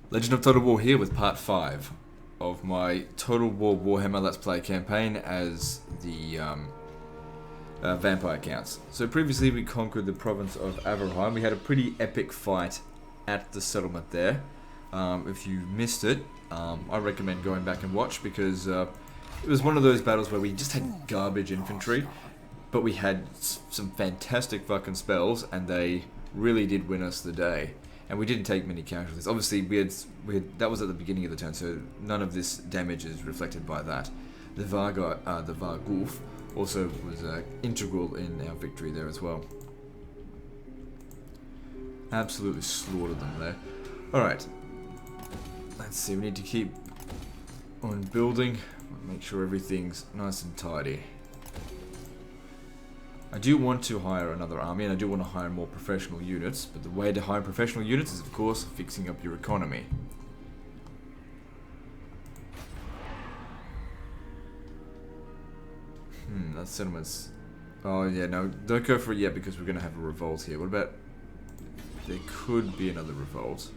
Legend of Total War here with part 5 of my Total War Warhammer Let's Play campaign as the vampire counts. So previously we conquered the province of Averheim. We had a pretty epic fight at the settlement there. If you missed it, I recommend going back and watch because it was one of those battles where we just had garbage infantry, but we had some fantastic fucking spells and they really did win us the day. And we didn't take many casualties. Obviously, we had that was at the beginning of the turn, so none of this damage is reflected by that. The Vargulf also was integral in our victory there as well. Absolutely slaughtered them there. Alright. Let's see, we need to keep on building. Make sure everything's nice and tidy. I do want to hire another army, and I do want to hire more professional units, but the way to hire professional units is, of course, fixing up your economy. That settlement's... Oh, yeah, no, don't go for it yet, because we're going to have a revolt here. What about... There could be another revolt.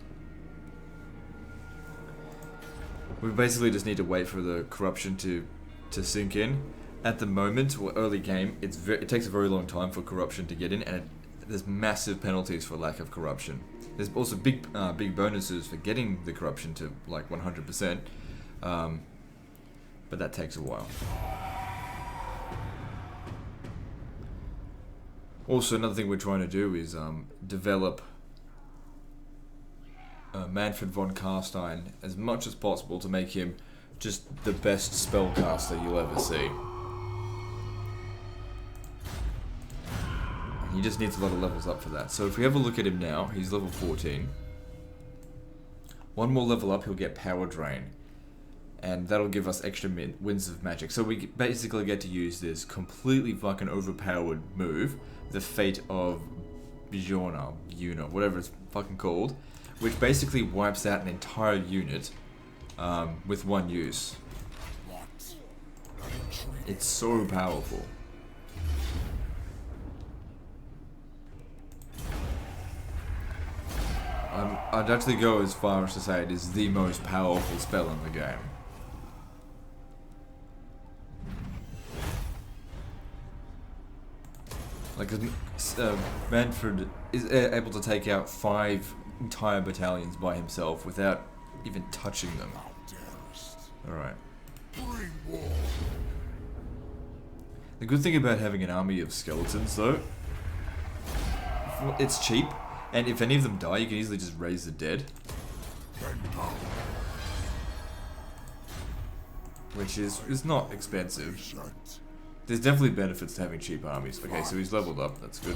We basically just need to wait for the corruption to sink in. At the moment, or early game, it takes a very long time for corruption to get in, and there's massive penalties for lack of corruption. There's also big bonuses for getting the corruption to like 100%, but that takes a while. Also, another thing we're trying to do is develop Mannfred von Carstein as much as possible to make him just the best spellcaster you'll ever see. He just needs a lot of levels up for that. So if we have a look at him now, he's level 14. One more level up, he'll get Power Drain. And that'll give us extra Winds of Magic. So we basically get to use this completely fucking overpowered move, the Fate of Bjorna, whatever it's fucking called, which basically wipes out an entire unit with one use. It's so powerful. I'd actually go as far as to say it is the most powerful spell in the game. Like, Mannfred is able to take out 5 entire battalions by himself without even touching them. Alright. The good thing about having an army of skeletons, though, it's cheap. And if any of them die, you can easily just raise the dead. Which is not expensive. There's definitely benefits to having cheap armies. Okay, so he's leveled up, that's good.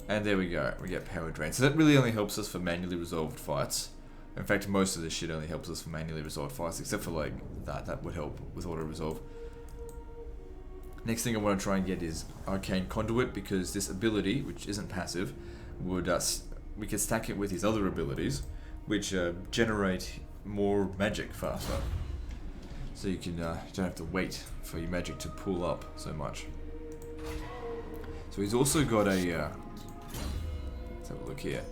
And there we go, we get Power Drain. So that really only helps us for manually resolved fights. In fact, most of this shit only helps us for manually resolved fights, except for like that would help with auto resolve. Next thing I want to try and get is Arcane Conduit, because this ability, which isn't passive, would we could stack it with his other abilities, which generate more magic faster. So you can don't have to wait for your magic to pull up so much. So he's also got a let's have a look here.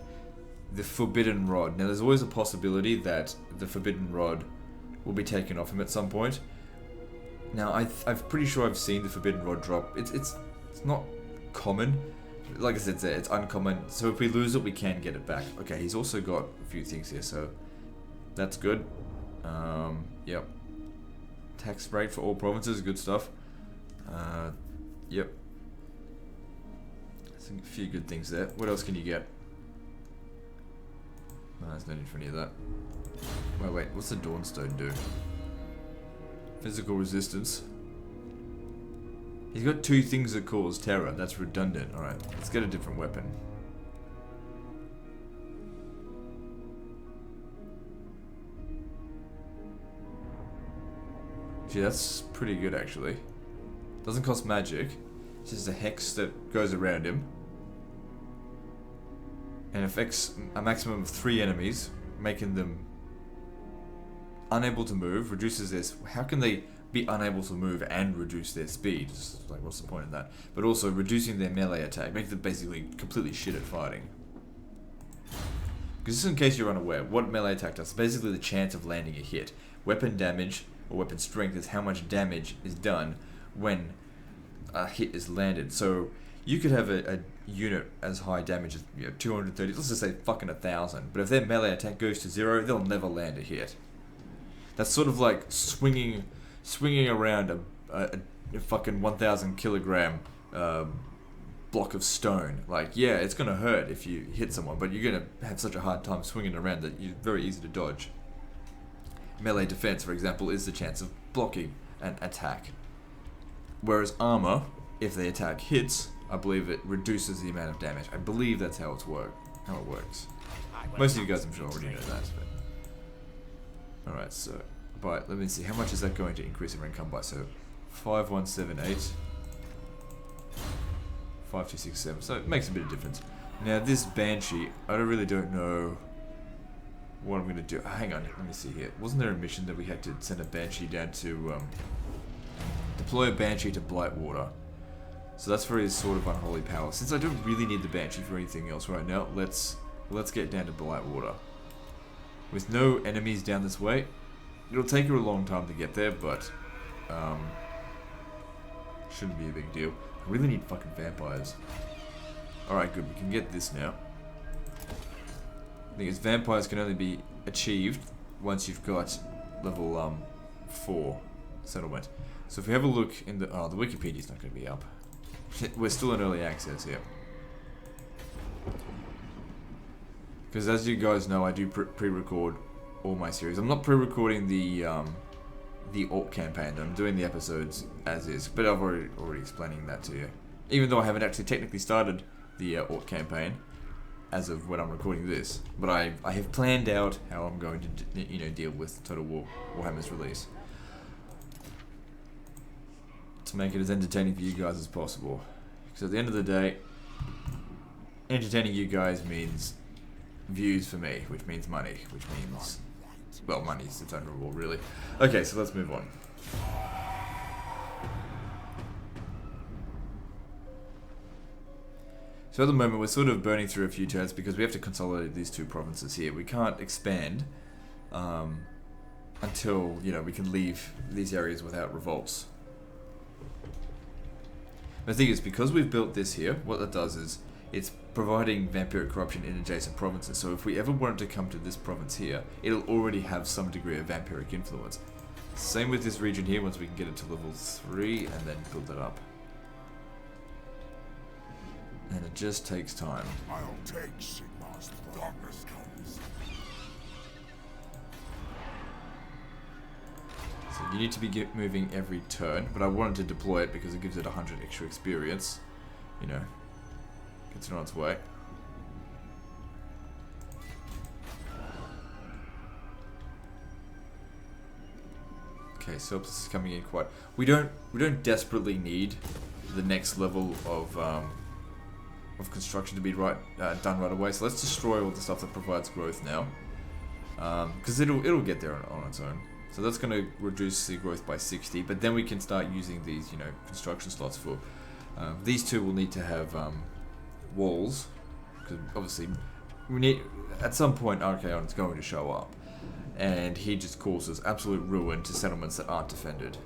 The Forbidden Rod. Now there's always a possibility that the Forbidden Rod will be taken off him at some point. Now I'm pretty sure I've seen the Forbidden Rod drop. It's not common. Like I said, it's uncommon, so if we lose it, we can get it back. Okay, he's also got a few things here, so that's good. Yep. Tax rate for all provinces, good stuff. Yep. There's a few good things there. What else can you get? No, there's no need for any of that. Wait, what's the Dawnstone do? Physical resistance. He's got 2 things that cause terror. That's redundant. Alright, let's get a different weapon. Gee, that's pretty good actually. Doesn't cost magic. It's just a hex that goes around him. And affects a maximum of 3 enemies, making them unable to move. Reduces this. How can they be unable to move and reduce their speed? Just like, what's the point of that? But also reducing their melee attack, making them basically completely shit at fighting. Because just in case you're unaware, what melee attack does is basically the chance of landing a hit. Weapon damage, or weapon strength, is how much damage is done when a hit is landed. So you could have a unit as high damage as 230, let's just say fucking 1,000, but if their melee attack goes to 0, they'll never land a hit. That's sort of like swinging around a fucking 1,000 kilogram block of stone. Like, yeah, it's gonna hurt if you hit someone, but you're gonna have such a hard time swinging around that you're very easy to dodge. Melee defense, for example, is the chance of blocking an attack. Whereas armor, if the attack hits, I believe it reduces the amount of damage. I believe that's how it works. Most of you guys, I'm sure, already know that. But alright, so, but let me see, how much is that going to increase in income by? So, 5178. 5267, so it makes a bit of difference. Now this Banshee, I really don't know what I'm going to do. Hang on, let me see here. Wasn't there a mission that we had to send a Banshee down to, deploy a Banshee to Blightwater? So that's for his Sword of Unholy Power. Since I don't really need the Banshee for anything else right now, let's get down to Blightwater. With no enemies down this way, it'll take you a long time to get there, but, shouldn't be a big deal. I really need fucking vampires. Alright, good. We can get this now. The thing is, vampires can only be achieved once you've got level 4 settlement. So if we have a look in the... Oh, the Wikipedia's not going to be up. We're still in early access here. Because as you guys know, I do pre-record all my series. I'm not pre-recording the Orc campaign. I'm doing the episodes as is, but I've already explaining that to you. Even though I haven't actually technically started the Orc campaign as of when I'm recording this, but I have planned out how I'm going to deal with Total Warhammer's release to make it as entertaining for you guys as possible. Because at the end of the day, entertaining you guys means views for me, which means money, which means, well, money's its own reward, really. Okay, so let's move on. So at the moment, we're sort of burning through a few turns because we have to consolidate these two provinces here. We can't expand until, we can leave these areas without revolts. The thing is, because we've built this here, what that does is it's providing vampiric corruption in adjacent provinces. So if we ever wanted to come to this province here, it'll already have some degree of vampiric influence. Same with this region here, once we can get it to level 3 and then build it up. And it just takes time. I'll take Sigmar's darkness comes. So you need to be moving every turn, but I wanted to deploy it because it gives it 100 extra experience. Gets it on its way. Okay, surplus is coming in quite. We don't desperately need the next level of construction to be done right away. So let's destroy all the stuff that provides growth now, because it'll get there on its own. So that's going to reduce the growth by 60, but then we can start using these construction slots for. These two will need to have walls, because obviously we need at some point Archaon's going to show up, and he just causes absolute ruin to settlements that aren't defended.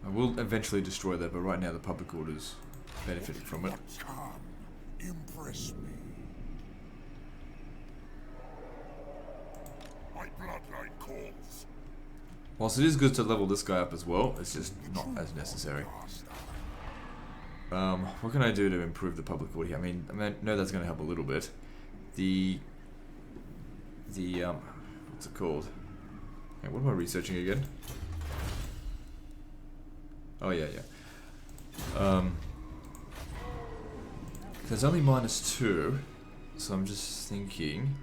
I will eventually destroy that, but right now the public order's benefiting from it. Come, impress me. My bloodline calls. Whilst it is good to level this guy up as well, it's just not as necessary. What can I do to improve the public order here? I mean, no, that's going to help a little bit. What's it called? Okay, what am I researching again? Oh yeah. There's only -2, so I'm just thinking.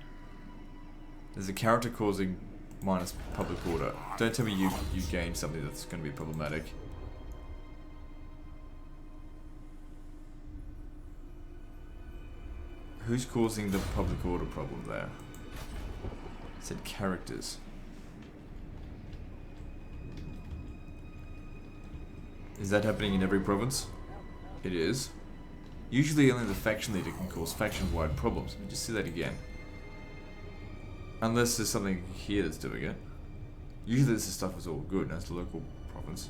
There's a character causing minus public order. Don't tell me you gained something that's going to be problematic. Who's causing the public order problem there? It said characters. Is that happening in every province? It is. Usually only the faction leader can cause faction-wide problems. Let me just see that again. Unless there's something here that's doing it. Usually this stuff is all good, and that's the local province.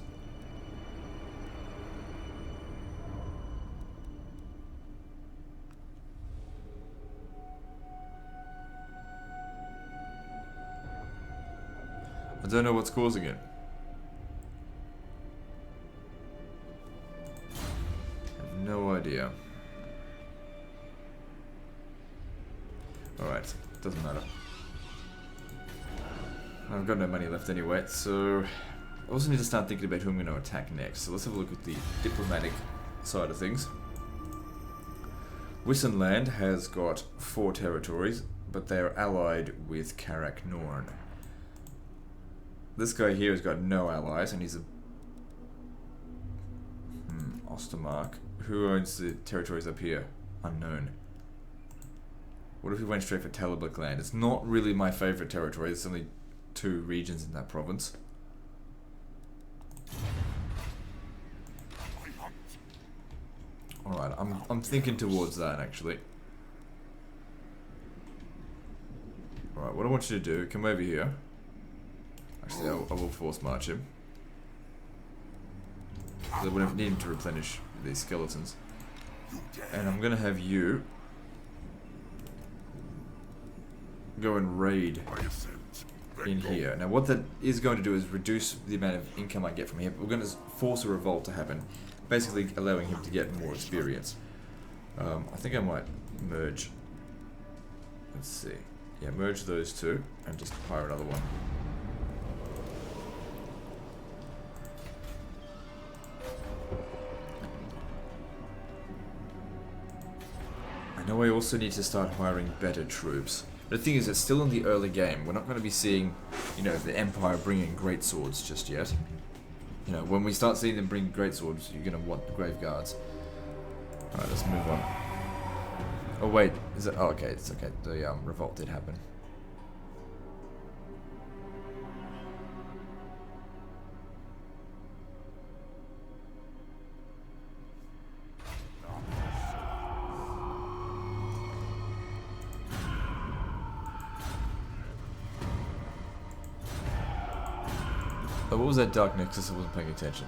I don't know what's causing it. I have no idea. Alright, doesn't matter. I've got no money left anyway, so I also need to start thinking about who I'm going to attack next. So let's have a look at the diplomatic side of things. Wissenland has got 4 territories, but they are allied with Karak Norn. This guy here has got no allies, and he's a... Ostermark. Who owns the territories up here? Unknown. What if we went straight for Talablik land? It's not really my favourite territory. There's only 2 regions in that province. Alright, I'm thinking towards that, actually. Alright, what I want you to do, come over here. Actually, I will force march him. I would need him to replenish these skeletons. And I'm going to have you go and raid in here. Now what that is going to do is reduce the amount of income I get from here. We're going to force a revolt to happen, basically allowing him to get more experience. I think I might merge. Let's see. Yeah, merge those 2 and just hire another one. I know I also need to start hiring better troops. The thing is, it's still in the early game. We're not going to be seeing, you know, the Empire bringing great swords just yet. You know, when we start seeing them bring great swords, you're going to want the Grave Guards. Alright, let's move on. Oh wait, is it? Oh, okay, it's okay. The revolt did happen. Oh, what was that Dark Nexus? I wasn't paying attention.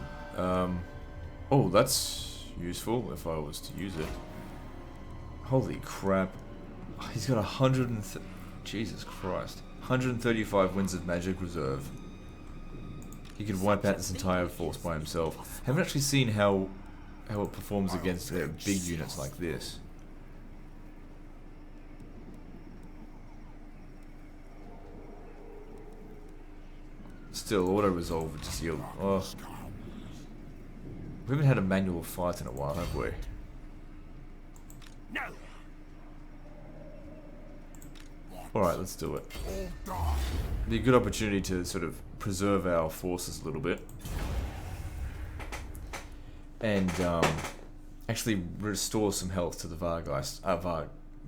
Oh, that's useful if I was to use it. Holy crap. He's got Jesus Christ. 135 Winds of Magic Reserve. He could wipe out this entire force by himself. Haven't actually seen how it performs against big units like this. Still, auto-resolve would just yield. Oh. We haven't had a manual fight in a while, have we? No. Alright, let's do it. Be a good opportunity to sort of preserve our forces a little bit. And actually restore some health to the Vargeist,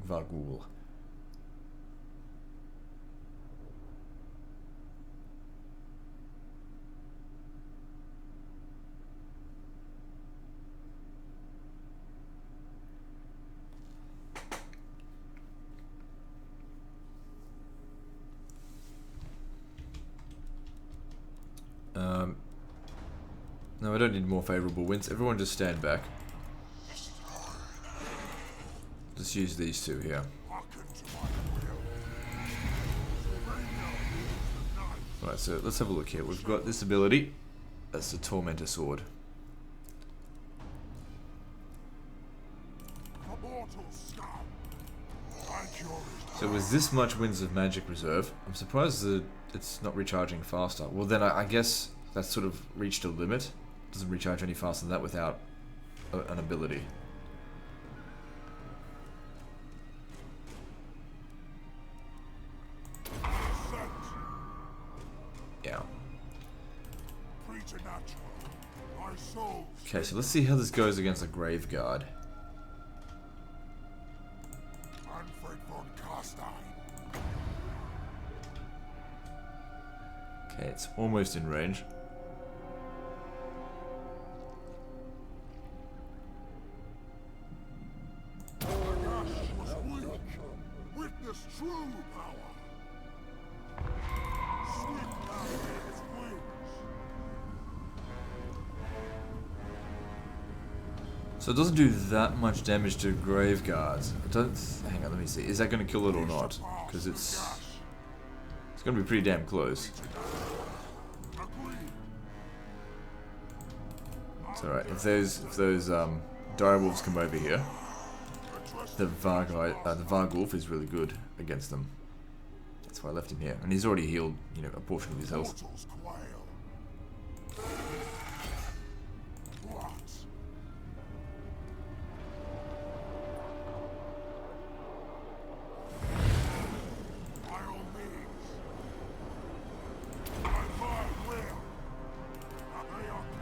Vargul. No, I don't need more favourable winds. Everyone just stand back. Just use these 2 here. Right, so let's have a look here. We've got this ability. That's the Tormentor Sword. So with this much Winds of Magic Reserve, I'm surprised that it's not recharging faster. Well then I guess that's sort of reached a limit. Doesn't recharge any faster than that without an ability. Yeah. Okay, so let's see how this goes against a Grave Guard. Mannfred von Carstein. Okay, it's almost in range. Witness true power. Swift power its wings. So it doesn't do that much damage to grave guards. I don't. Hang on, let me see. Is that going to kill it or not? Because it's going to be pretty damn close. It's alright. If those direwolves come over here, the Vargulf is really good against them. That's why I left him here, and he's already healed, you know, a portion of his health.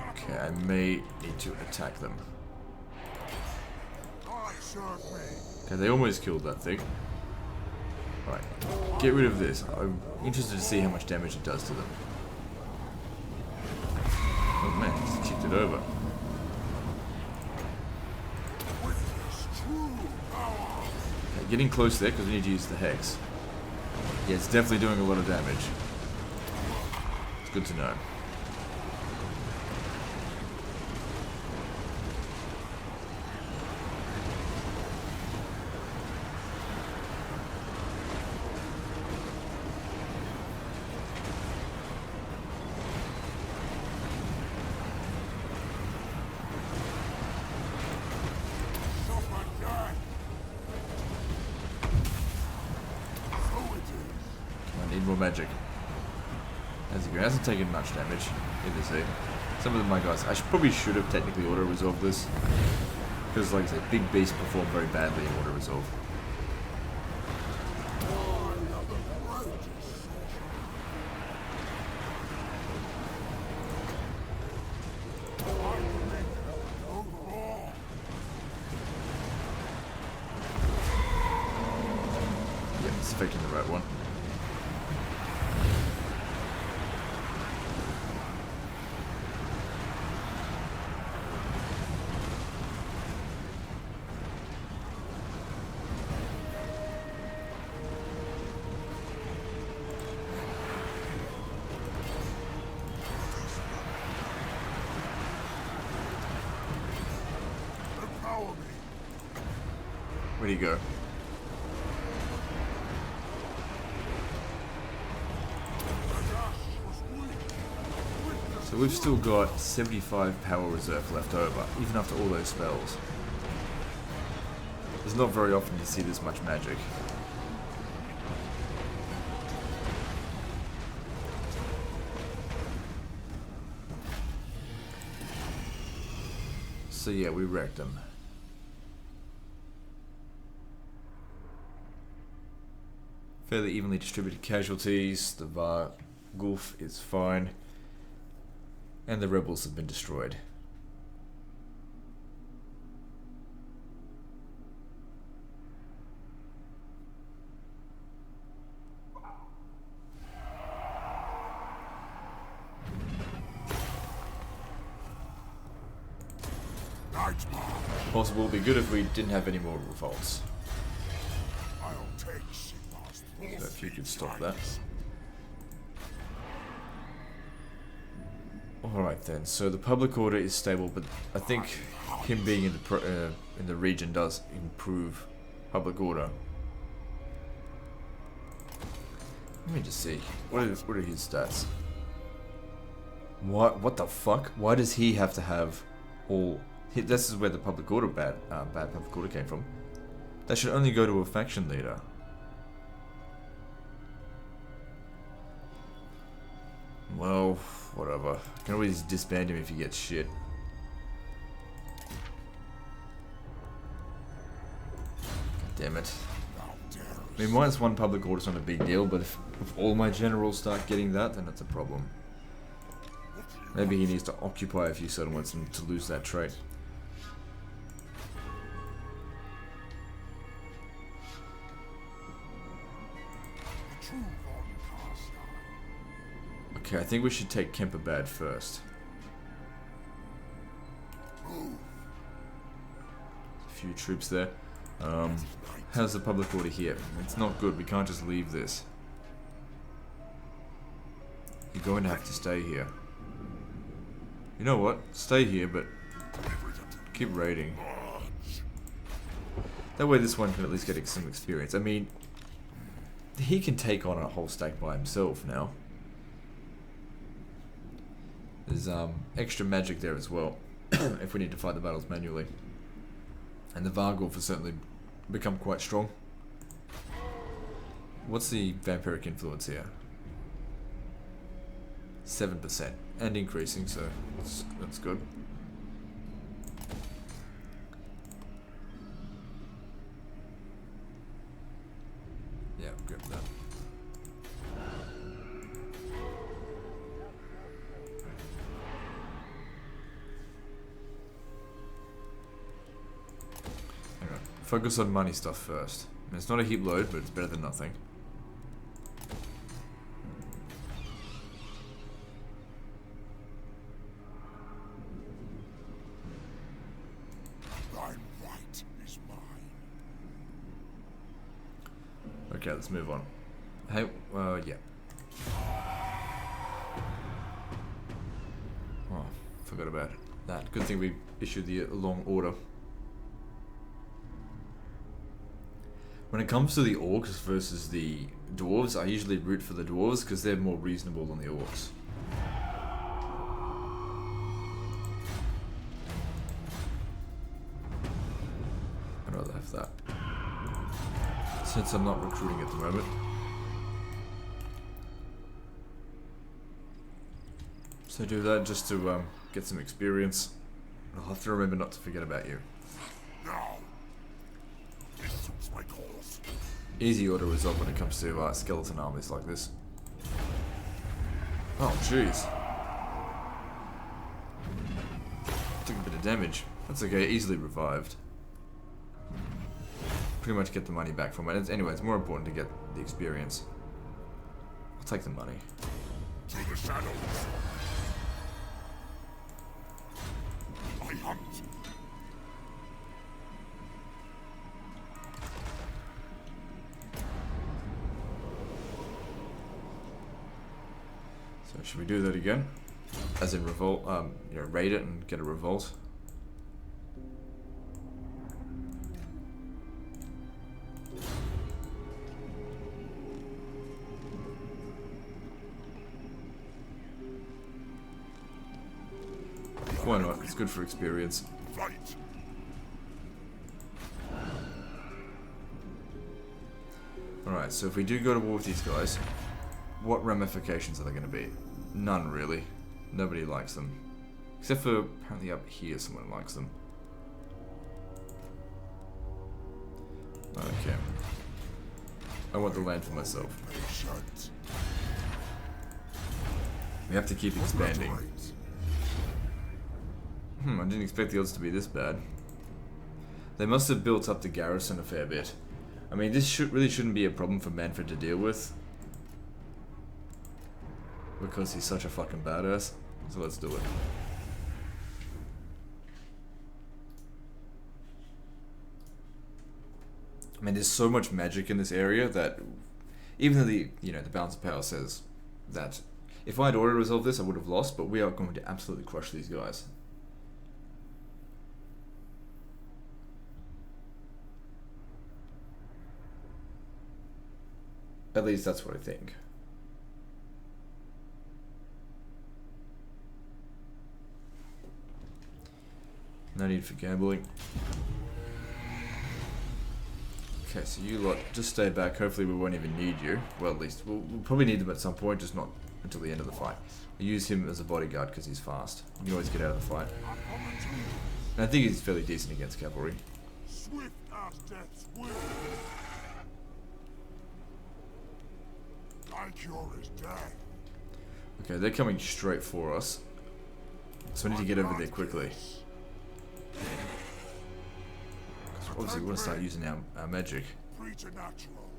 Okay, I may need to attack them. Okay, they almost killed that thing. Right, get rid of this. I'm interested to see how much damage it does to them. Oh man, just kicked it over. Okay, getting close there because we need to use the hex. Yeah, it's definitely doing a lot of damage. It's good to know. More magic. As it hasn't taken much damage. Either see. Some of my guys. Probably should have technically auto resolved this. Because, like I said, big beasts perform very badly in auto resolve. Yep, it's affecting the right one. Where'd he go? So we've still got 75 power reserve left over, even after all those spells. It's not very often you see this much magic. So yeah, we wrecked him. Fairly evenly distributed casualties. The Vargulf is fine. And the rebels have been destroyed. Possible would be good if we didn't have any more revolts. So if you could stop that. Alright then, so the public order is stable, but I think him being in the region does improve public order. Let me just see. What are his stats? What the fuck? Why does he have to have all... This is where the public order bad public order came from. That should only go to a faction leader. Well, whatever. Can always disband him if he gets shit. God damn it. I mean, -1 public order's not a big deal, but if all my generals start getting that, then that's a problem. Maybe he needs to occupy a few settlements and to lose that trait. Okay, I think we should take Kemperbad first. A few troops there. How's the public order here? It's not good. We can't just leave this. You're going to have to stay here. You know what? Stay here, but keep raiding. That way this one can at least get some experience. I mean, he can take on a whole stack by himself now. There's extra magic there as well, if we need to fight the battles manually. And the Vargulf has certainly become quite strong. What's the vampiric influence here? 7%. And increasing, so that's good. Yeah, good for that. Hang on. Focus on money stuff first. I mean, it's not a heap load, but it's better than nothing. Okay, let's move on. Hey, yeah. Oh, forgot about that. Good thing we issued the long order. When it comes to the orcs versus the dwarves, I usually root for the dwarves because they're more reasonable than the orcs. I'd rather have that. Since I'm not recruiting at the moment. So do that just to get some experience. I'll have to remember not to forget about you. Now, this suits my cause. Easy auto resolve when it comes to skeleton armies like this. Oh, jeez. Took a bit of damage. That's okay, easily revived. Pretty much get the money back from it. Anyway, it's more important to get the experience. I'll take the money. To the shadows. I hunt. So should we do that again? As in revolt, you know, raid it and get a revolt. Why not? It's good for experience. Fight. Alright, so if we do go to war with these guys, what ramifications are there going to be? None, really. Nobody likes them. Except for, apparently up here, someone likes them. Okay. I want the land for myself. Patient. We have to keep expanding. I didn't expect the odds to be this bad. They must have built up the garrison a fair bit. I mean, this really shouldn't be a problem for Mannfred to deal with. Because he's such a fucking badass. So let's do it. I mean, there's so much magic in this area that even though the balance of power says that if I had auto resolved this, I would have lost, but we are going to absolutely crush these guys. At least that's what I think. No need for gambling. Okay, so you lot just stay back. Hopefully we won't even need you. Well, at least we'll probably need them at some point, just not until the end of the fight. I use him as a bodyguard because he's fast. You can always get out of the fight. And I think he's fairly decent against cavalry. Swift as death's will. Thy cure is death. Okay, they're coming straight for us. So we need to get over there quickly. Obviously we want to start using our magic. Preternatural.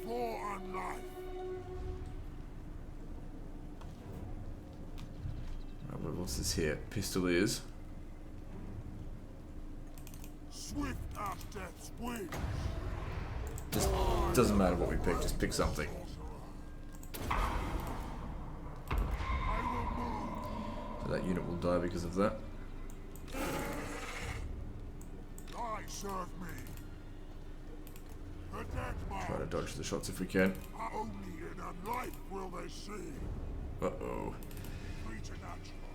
For and life. What's this here? Pistoliers. Swift as death's wings. Just doesn't matter what we pick, just pick something. So that unit will die because of that. I serve me. The dead man. Try to dodge the shots if we can. Only in a life will they see. Uh-oh. Preternatural.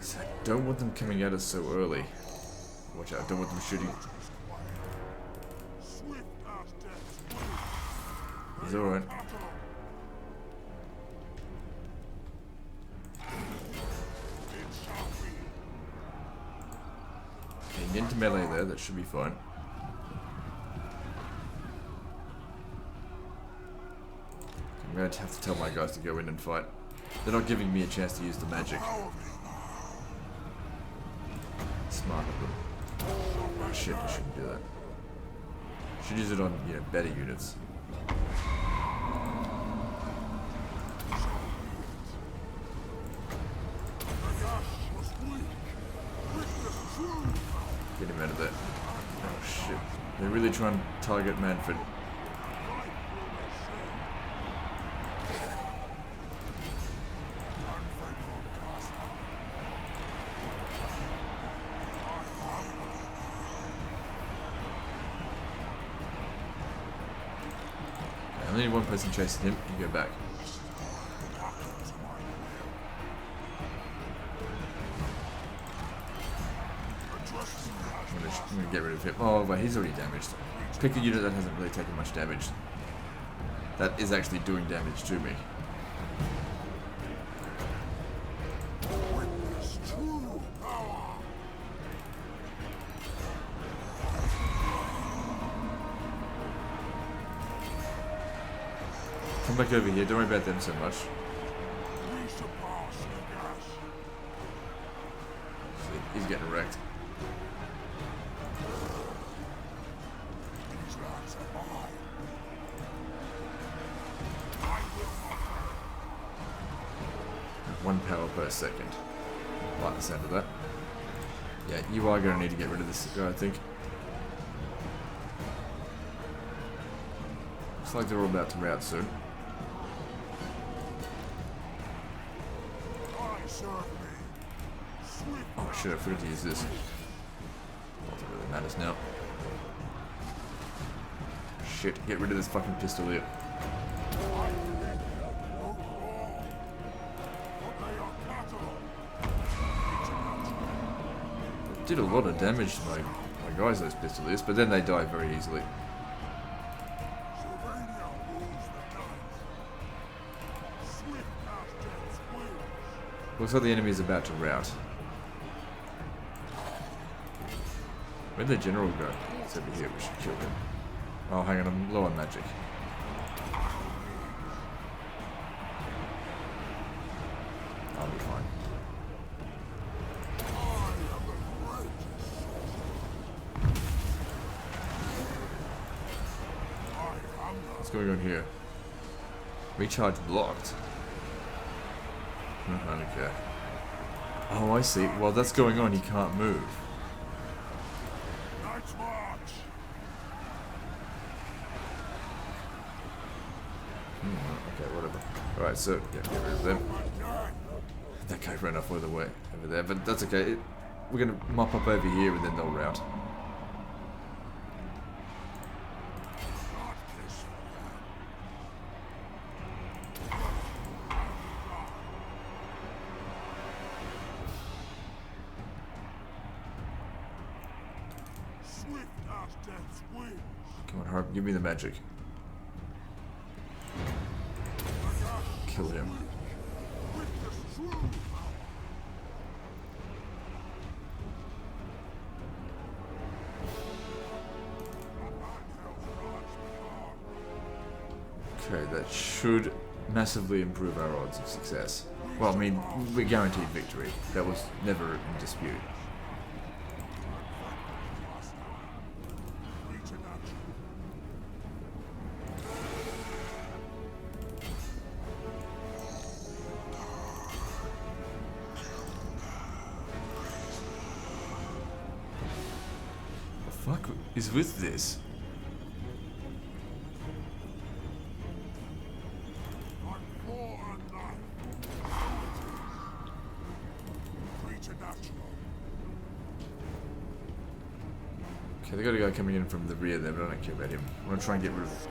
So I don't want them coming at us so early. Watch out, I don't want them shooting. Swift as death's wings. He's alright. It shall be. Okay, get into melee there, that should be fine. I'm going to have to tell my guys to go in and fight. They're not giving me a chance to use the magic. Smart of them. Oh shit, I shouldn't do that. Should use it on, you know, better units. Get him out of there. Oh shit. They're really trying to target Mannfred. Only one person chasing him, you go back. I'm gonna get rid of him. Oh, but he's already damaged. Pick a unit that hasn't really taken much damage. That is actually doing damage to me. Come back over here, don't worry about them so much. See, he's getting wrecked. One power per second. Like the sound of that. Yeah, you are going to need to get rid of this guy, I think. Looks like they're all about to rout soon. Oh shit, I forgot to use this. Doesn't really matters now. Shit, get rid of this fucking pistol here. Did a lot of damage to my guys, those pistoliers, but then they die very easily. Looks like the enemy is about to rout. Where'd the general go? It's over here, we should kill him. Oh, hang on, I'm low on magic. I'll be fine. What's going on here? Recharge blocked. Okay. Oh, I see. While that's going on, he can't move. Okay, whatever. Alright, so, yeah, get rid of them. That guy ran off all the way over there, but that's okay. We're gonna mop up over here and then they'll rout. Come on, Harp, give me the magic. Kill him. Okay, that should massively improve our odds of success. Well, I mean, we're guaranteed victory. That was never in dispute. fuck is with this? I'm for a knife. Preternatural. Okay, they got a guy coming in from the rear there, but I don't care about him. I'm gonna try and get rid of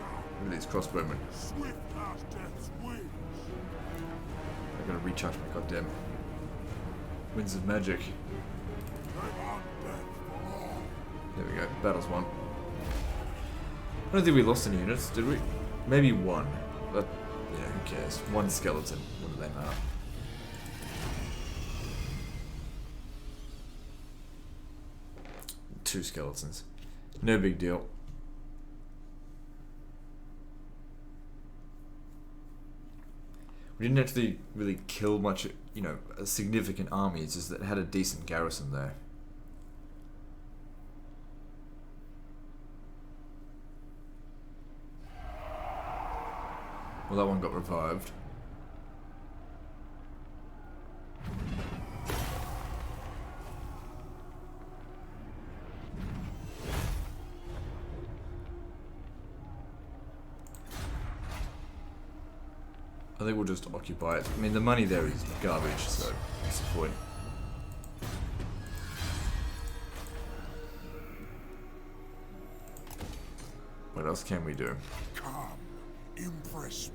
these crossbowmen. Swift as death's wings. I'm gonna recharge my goddamn winds of magic. They are death for all. There we go. Battle's won. I don't think we lost any units, did we? Maybe one. But, yeah, who cares? One skeleton. What do they matter? Two skeletons. No big deal. We didn't actually really kill much, you know, a significant army. It's just that it had a decent garrison there. Well, that one got revived. I think we'll just occupy it. I mean, the money there is garbage, so what's the point? What else can we do? Come, impress me.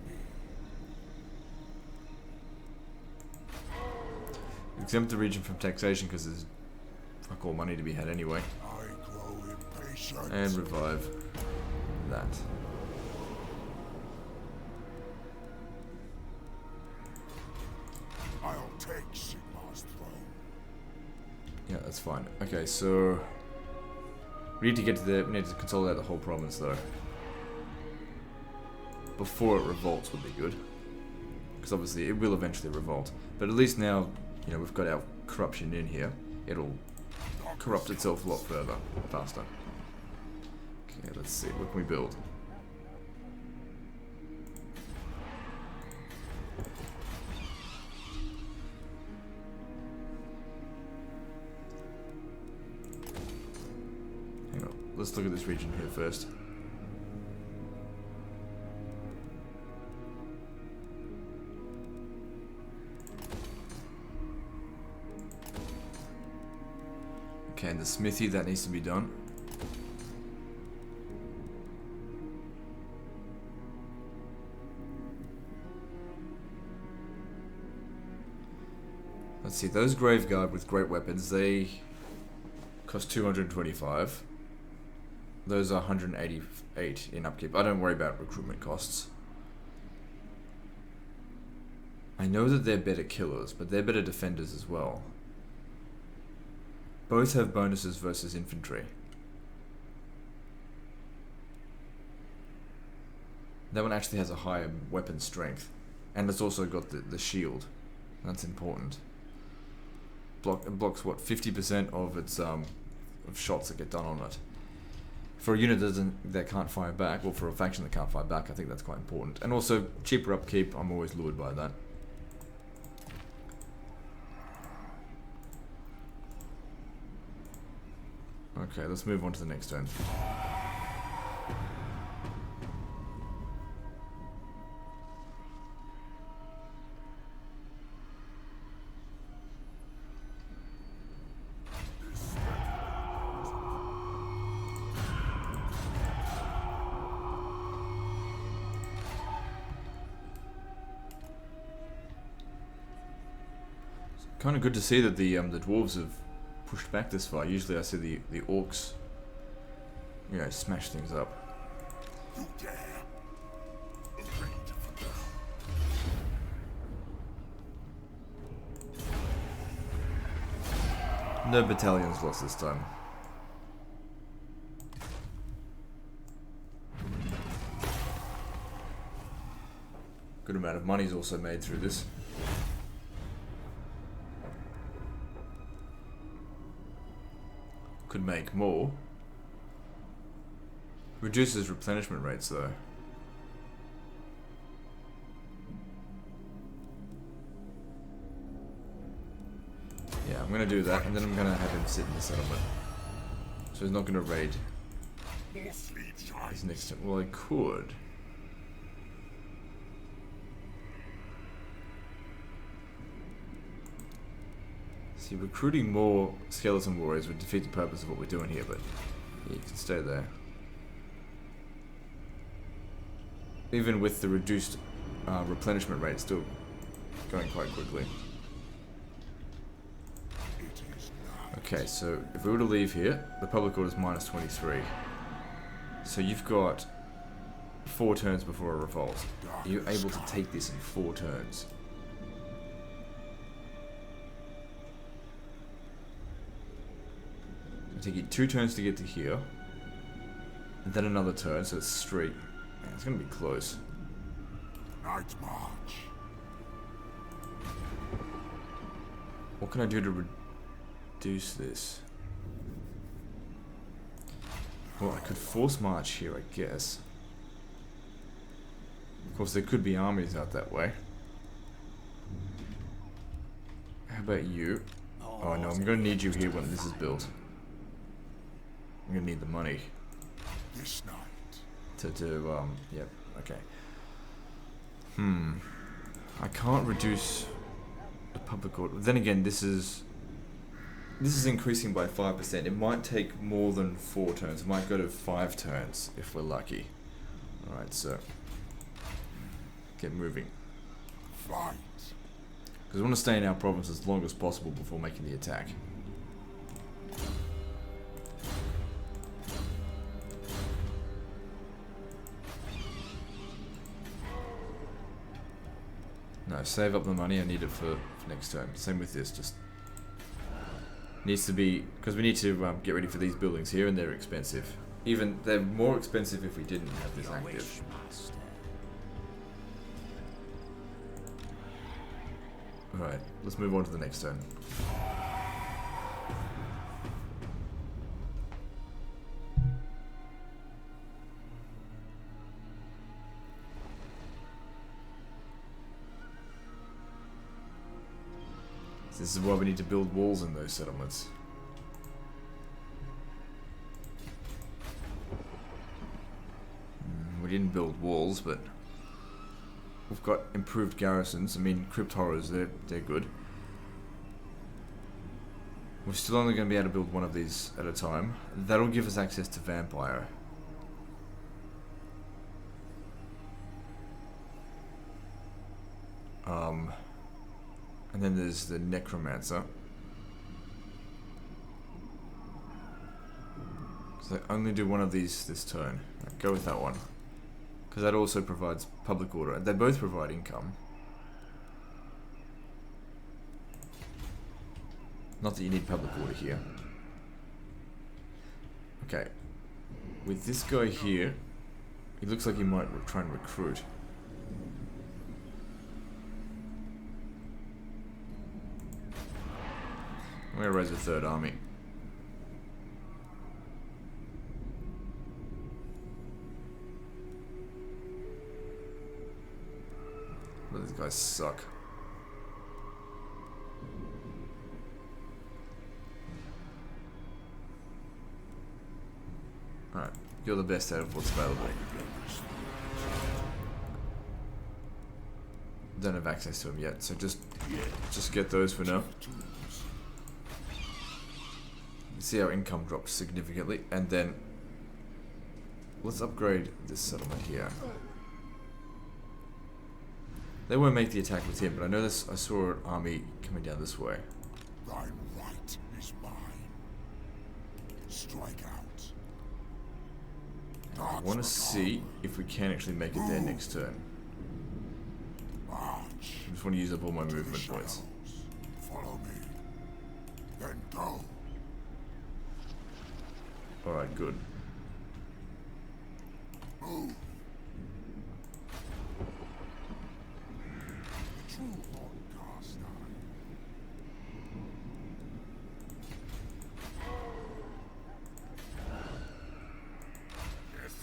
Exempt the region from taxation because there's fuck all money to be had anyway. I grow impatient. And revive that. I'll take Sigmar's throne. Yeah, that's fine. Okay, so we need to get to the. We need to consolidate the whole province though. Before it revolts would be good, because obviously it will eventually revolt. But at least now, you know, we've got our corruption in here. It'll corrupt itself a lot further, faster. Okay, let's see. What can we build? Hang on. Let's look at this region here first. Okay, and the smithy, that needs to be done. Let's see, those Graveguard with great weapons, they cost 225. Those are 188 in upkeep. I don't worry about recruitment costs. I know that they're better killers, but they're better defenders as well. Both have bonuses versus infantry. That one actually has a higher weapon strength. And it's also got the shield. That's important. It blocks what, 50% of its of shots that get done on it. For a unit that can't fire back, or for a faction that can't fire back, I think that's quite important. And also cheaper upkeep, I'm always lured by that. Okay, let's move on to the next turn. Kind of good to see that the dwarves have pushed back this far. Usually I see the orcs, you know, smash things up. You dare? Afraid of the No battalions lost this time. Good amount of money's also made through this. Could make more. Reduces replenishment rates though. Yeah, I'm gonna do that, and then I'm gonna have him sit in the settlement. So So he's not going to raid More sleep his shines. next turn. Well, I could. See, recruiting more skeleton warriors would defeat the purpose of what we're doing here, but yeah, you can stay there. Even with the reduced replenishment rate, it's still going quite quickly. It is night. Okay, so if we were to leave here, the public order is minus 23. So you've got 4 turns before a revolt. You're able to take this in 4 turns. It'll take you 2 turns to get to here, and then another turn, so it's 3. Man, it's gonna be close. Night march. What can I do to reduce this? Well, I could force march here, I guess. Of course, there could be armies out that way. How about you? Oh no, I'm gonna need you here when this is built. I'm gonna need the money This night. yep, okay. I can't reduce the public order. Then again, this is increasing by 5%. It might take more than 4 turns. It might go to 5 turns if we're lucky. Alright, so get moving. Fight. Because we want to stay in our province as long as possible before making the attack. No, save up the money. I need it for next turn. Same with this. Just needs to be, because we need to get ready for these buildings here, and they're expensive. Even they're more expensive if we didn't have this active. Alright, let's move on to the next turn. This is why we need to build walls in those settlements. We didn't build walls, but we've got improved garrisons. I mean, crypt horrors, they're good. We're still only going to be able to build one of these at a time. That'll give us access to vampire. And then there's the necromancer. So only do one of these this turn. Go with that one. Because that also provides public order. They both provide income. Not that you need public order here. Okay. With this guy here, he looks like he might try and recruit. I'm going to raise a 3rd army. But these guys suck. Alright, you're the best out of what's available. Don't have access to them yet, so just get those for now. See our income drops significantly, and then let's upgrade this settlement here. They won't make the attack with him, but I know this. I saw an army coming down this way. Thy right is mine. Strike out. I want to see if we can actually make it there next turn. March. I just want to use up all my movement points. Follow me. Then go. Alright, good. Move. The true Lord Carstein. Yes.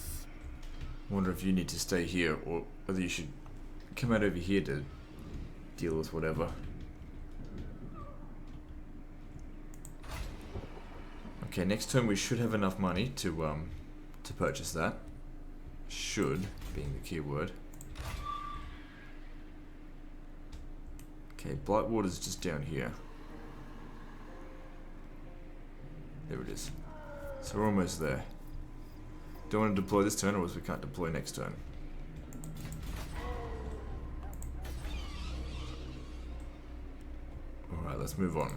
I wonder if you need to stay here, or whether you should come out over here to deal with whatever. Okay, next turn we should have enough money to purchase that. Should being the key word. Okay, Blightwater's just down here. There it is. So we're almost there. Don't want to deploy this turn, or else we can't deploy next turn. Alright, let's move on.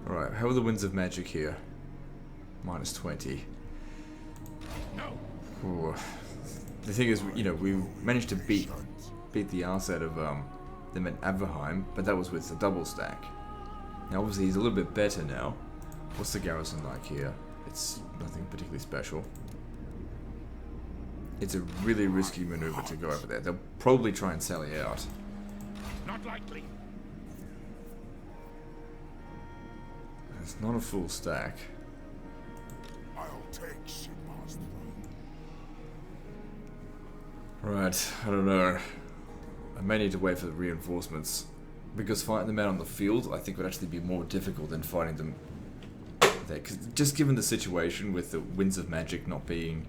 Alright, how are the winds of magic here? Minus 20. No. Ooh. The thing is, you know, we managed to beat the arse out of them at Averheim, but that was with a double stack. Now obviously he's a little bit better now. What's the garrison like here? It's nothing particularly special. It's a really risky maneuver to go over there. They'll probably try and sally out. Not likely. It's not a full stack. I'll take Sigmar's throne. Right, I don't know. I may need to wait for the reinforcements. Because fighting them out on the field, I think would actually be more difficult than fighting them there. Cause just given the situation with the winds of magic not being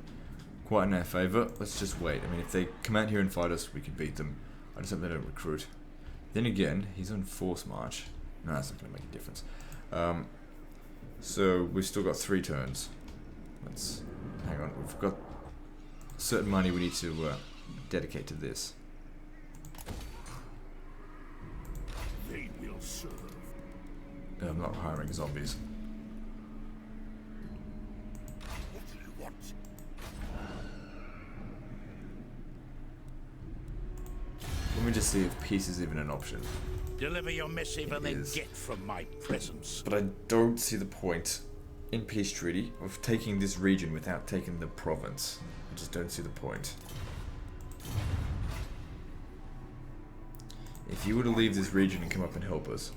quite in our favour, let's just wait. I mean, if they come out here and fight us, we can beat them. I just hope they don't recruit. Then again, he's on force march. No, that's not going to make a difference. So we've still got 3 turns. Let's hang on. We've got certain money we need to dedicate to this. They will serve. I'm not hiring zombies. What do you want? Let me just see if peace is even an option. Deliver your missive and then is. get from my presence. But I don't see the point in peace treaty of taking this region without taking the province. I just don't see the point. If you were to leave this region and come up and help us,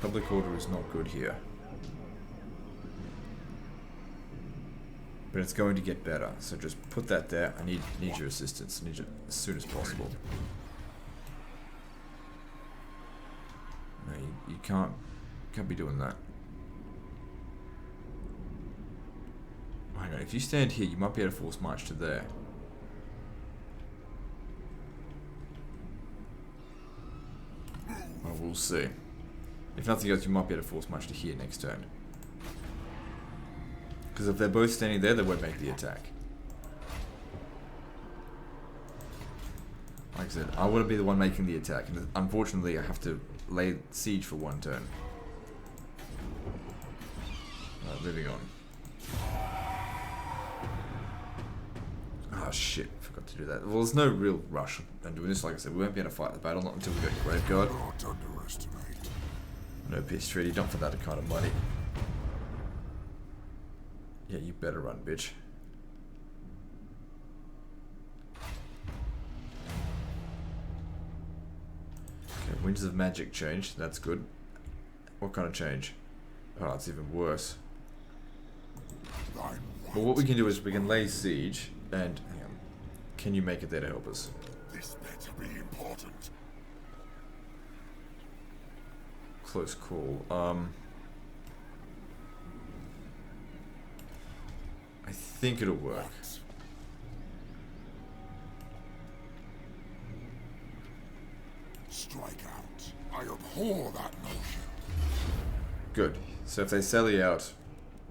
public order is not good here. But it's going to get better, so just put that there. I need your assistance. I need it as soon as possible. No, you can't be doing that. Hang on, if you stand here, you might be able to force march to there. Well, we'll see. If nothing else, you might be able to force march to here next turn. Because if they're both standing there, they won't make the attack. Like I said, I want to be the one making the attack, and unfortunately I have to lay siege for 1 turn. Right, moving on. Oh shit, forgot to do that. Well, there's no real rush on doing this. Like I said, we won't be able to fight the battle, not until we go to Graveguard. Do not underestimate. No peace treaty, not for that kind of money. Yeah, you better run, bitch. Okay, Winds of Magic change, that's good. What kind of change? Oh, it's even worse. Thine Well, what we can do is we can lay siege, and hang on. Can you make it there to help us? This better be important. Close call. I think it'll work. What? Strike out. I abhor that notion. Good. So if they sally out,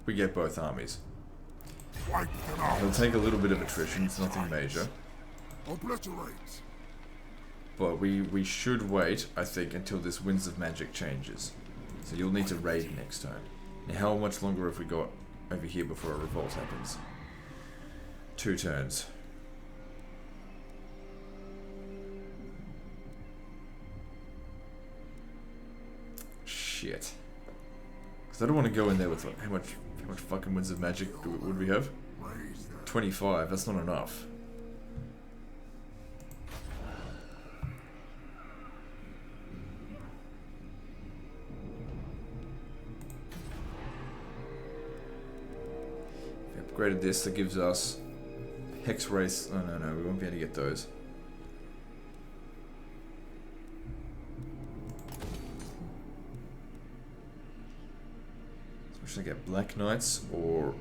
we get both armies. Wipe them out. It'll take a little bit of attrition, it's nothing major. Obliterate. But we should wait, I think, until this Winds of Magic changes. So you'll need to raid next turn. Now how much longer have we got over here before a revolt happens? 2 turns. Shit. Because I don't want to go in there with like, how much fucking Winds of Magic would we have? Raise them. 25, that's not enough. upgraded this. That gives us Hex Race. Oh no, we won't be able to get those. So should I get Black Knights or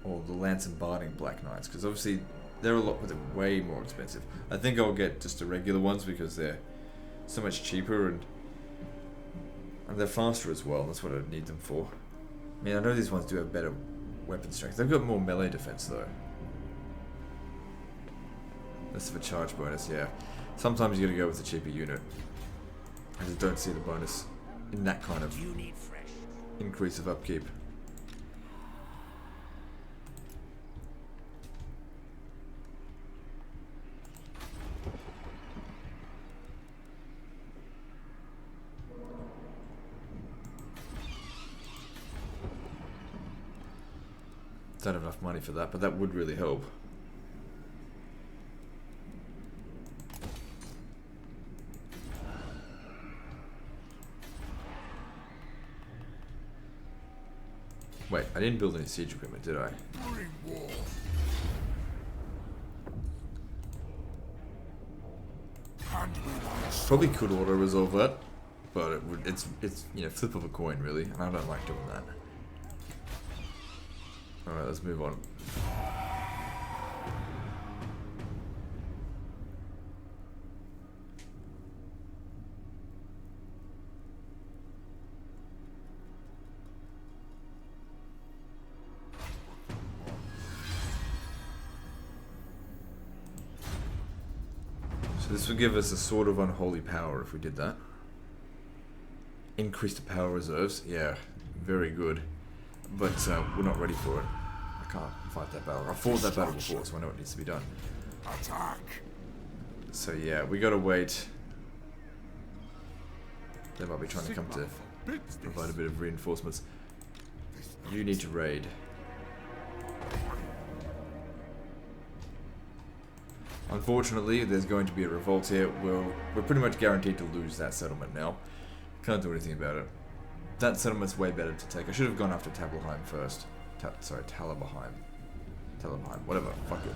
the Lance and Barding Black Knights? Because obviously they're they're way more expensive. I think I'll get just the regular ones because they're so much cheaper and they're faster as well. That's what I need them for. I mean, I know these ones do have better weapon strength. They've got more melee defense though. Less of a charge bonus, yeah. Sometimes you gotta go with a cheaper unit. I just don't see the bonus in that kind of increase of upkeep. Don't have enough money for that, but that would really help. Wait, I didn't build any siege equipment, did I? Bring war. Hand me my sword. Probably could auto resolve that, but it's you know, flip of a coin really, and I don't like doing that. Alright, let's move on. So this would give us a sort of unholy power if we did that. Increase the power reserves, yeah, very good. But we're not ready for it. I can't fight that battle. I fought that battle before, so I know what needs to be done. Attack. So yeah, we gotta wait. They might be trying to come to provide a bit of reinforcements. You need to raid. Unfortunately, there's going to be a revolt here. We're pretty much guaranteed to lose that settlement now. Can't do anything about it. That settlement's way better to take. I should have gone after Tabelheim first. Sorry, Talabheim. Talabheim, whatever, fuck it.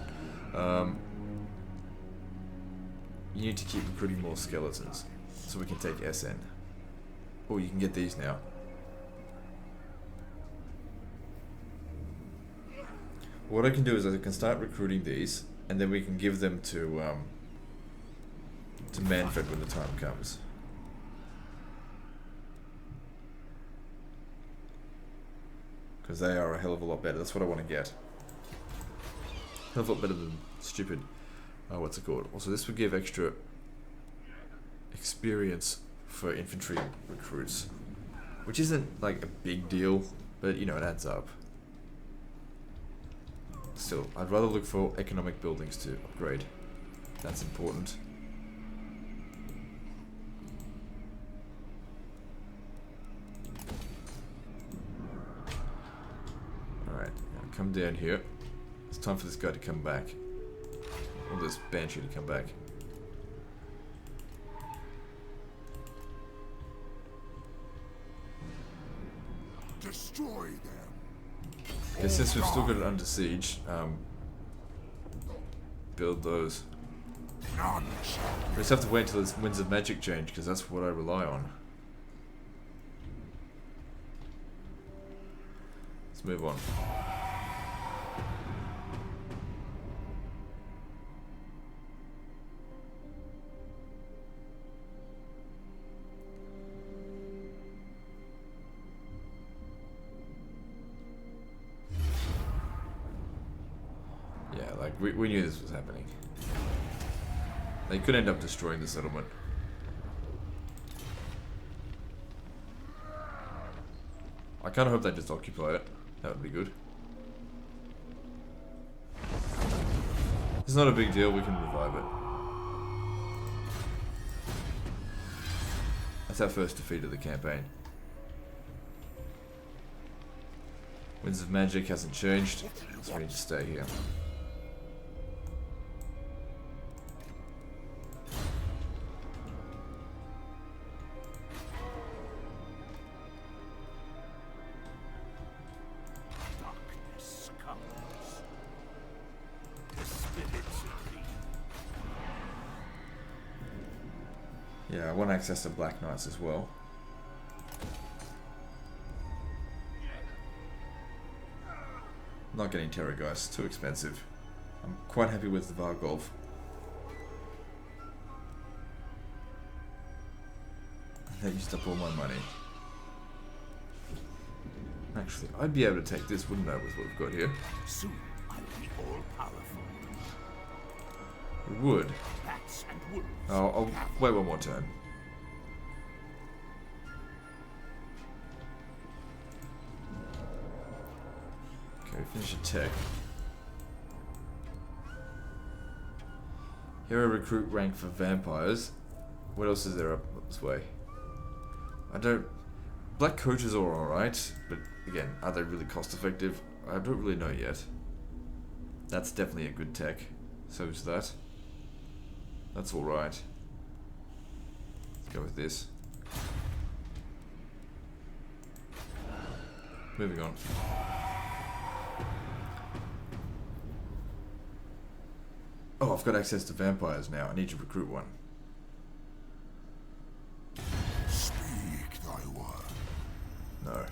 You need to keep recruiting more skeletons so we can take SN. Oh, you can get these now. What I can do is I can start recruiting these, and then we can give them to Mannfred when the time comes. Because they are a hell of a lot better. That's what I want to get. Hell of a lot better than stupid. What's it called? Also, this would give extra experience for infantry recruits, which isn't like a big deal, but you know, it adds up. Still, I'd rather look for economic buildings to upgrade. That's important. Alright, now come down here. It's time for this guy to come back. Or this Banshee to come back. Destroy them. Okay, since we've still got it under siege, build those. None shall We just have to wait until this Winds of Magic change, because that's what I rely on. Let's move on. Yeah, like, we knew this was happening. They could end up destroying the settlement. I kind of hope they just occupy it. That would be good. It's not a big deal, we can revive it. That's our first defeat of the campaign. Winds of Magic hasn't changed, so we need to stay here. Yeah, I want access to Black Knights as well. Not getting Terror Guys, too expensive. I'm quite happy with the Vargolf. That used up all my money. Actually, I'd be able to take this, wouldn't I, with what we've got here? Soon I will be all powerful. We would. Bats and wolves. I'll wait one more turn. Okay, finish a tech. Hero recruit rank for vampires. What else is there up this way? I don't... Black coaches are alright, but again, are they really cost effective? I don't really know yet. That's definitely a good tech. So is that. That's alright. Let's go with this. Moving on. Oh, I've got access to vampires now. I need to recruit one. Speak thy word. No.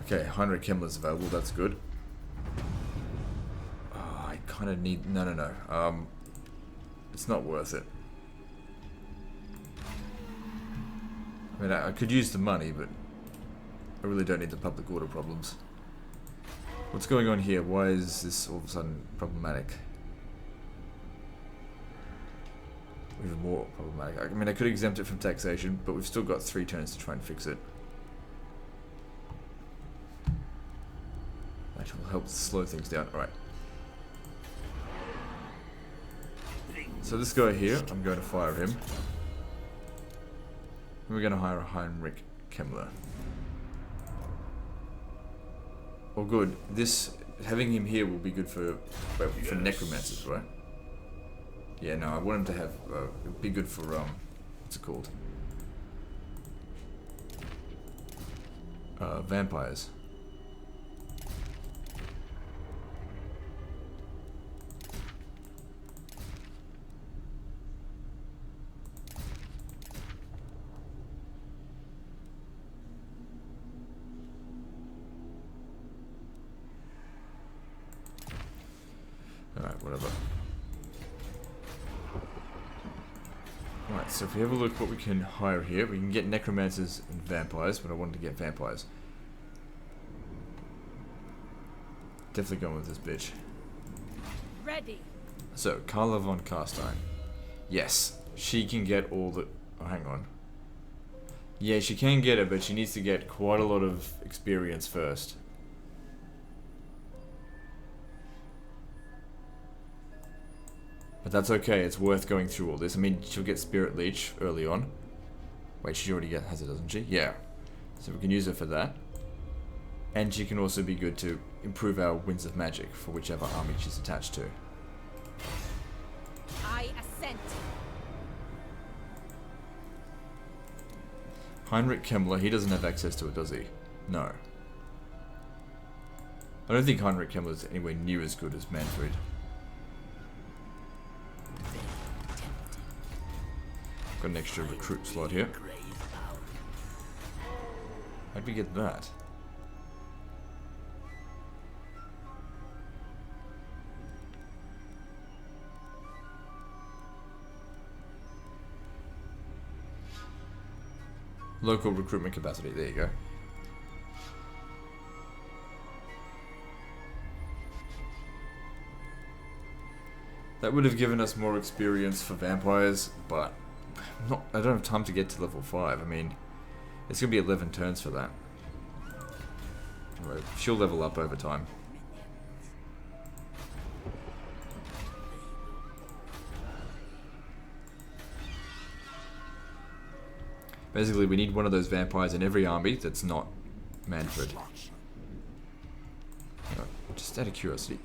Okay, Heinrich Himmler's available, that's good. Oh, I kind of need... No. It's not worth it. I mean, I could use the money, but I really don't need the public order problems. What's going on here? Why is this all of a sudden problematic? Even more problematic. I mean, I could exempt it from taxation, but we've still got 3 turns to try and fix it. That will help slow things down. Alright. So this guy here, I'm going to fire him. And we're going to hire a Heinrich Himmler. Oh good, having him here will be good for necromancers, right? Yeah, no, I want him to have, be good for, what's it called? Vampires. Alright, whatever. Alright, so if we have a look what we can hire here, we can get necromancers and vampires, but I wanted to get vampires. Definitely going with this bitch. Ready. So, Carla von Carstein. Yes, she can get all the... Oh, hang on. Yeah, she can get it, but she needs to get quite a lot of experience first. But that's okay, it's worth going through all this. I mean, she'll get Spirit Leech early on. Wait, she already has it, doesn't she? Yeah. So we can use her for that. And she can also be good to improve our Winds of Magic for whichever army she's attached to. I assent. Heinrich Himmler, he doesn't have access to it, does he? No. I don't think Heinrich Himmler is anywhere near as good as Mannfred. Got an extra recruit slot here. How'd we get that? Local recruitment capacity, there you go. That would have given us more experience for vampires, but I don't have time to get to level 5. I mean, it's going to be 11 turns for that. Anyway, she'll level up over time. Basically, we need one of those vampires in every army that's not Mannfred. Just out of curiosity.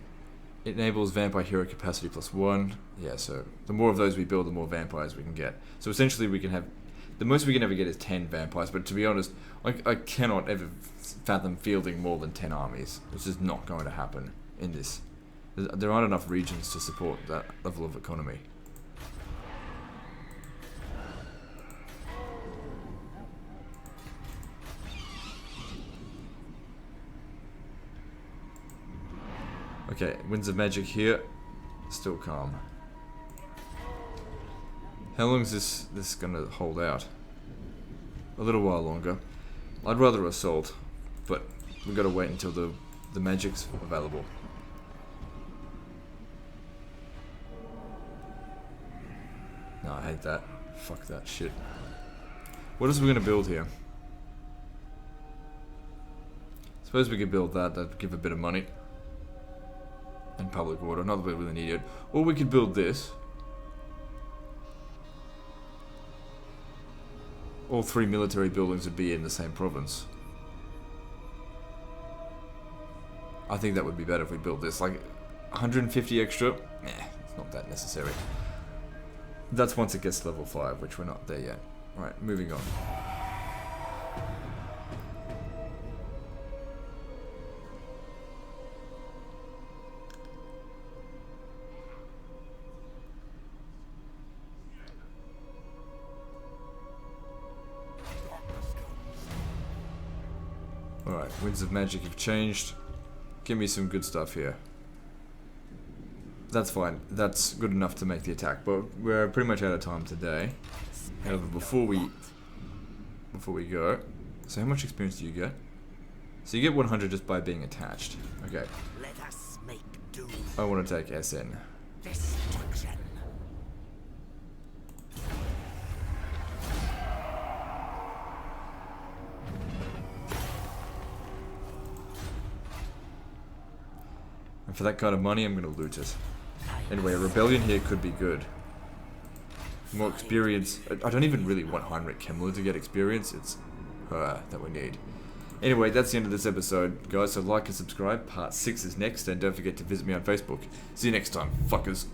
It enables vampire hero capacity +1. Yeah, so the more of those we build, the more vampires we can get. So essentially we can have The most we can ever get is 10 vampires, but to be honest, I cannot ever fathom fielding more than 10 armies. It's just not going to happen in this. There aren't enough regions to support that level of economy. Okay, Winds of Magic here. Still calm. How long is this gonna hold out? A little while longer. I'd rather assault, but we've got to wait until the magic's available. No, I hate that. Fuck that shit. What else are we gonna build here? Suppose we could build that. That'd give a bit of money. And public order. Not that we really need it. Or we could build this. All 3 military buildings would be in the same province. I think that would be better if we built this. Like, 150 extra? It's not that necessary. That's once it gets to level 5, which we're not there yet. Right, moving on. Alright, Winds of Magic have changed. Give me some good stuff here. That's fine. That's good enough to make the attack, but we're pretty much out of time today. However, before we go, so how much experience do you get? So you get 100 just by being attached. Okay. Let us make do. I want to take SN. Destruction. And for that kind of money, I'm going to loot it. Anyway, a rebellion here could be good. More experience. I don't even really want Heinrich Kemmler to get experience. It's her that we need. Anyway, that's the end of this episode, guys. So like and subscribe. Part 6 is next. And don't forget to visit me on Facebook. See you next time, fuckers.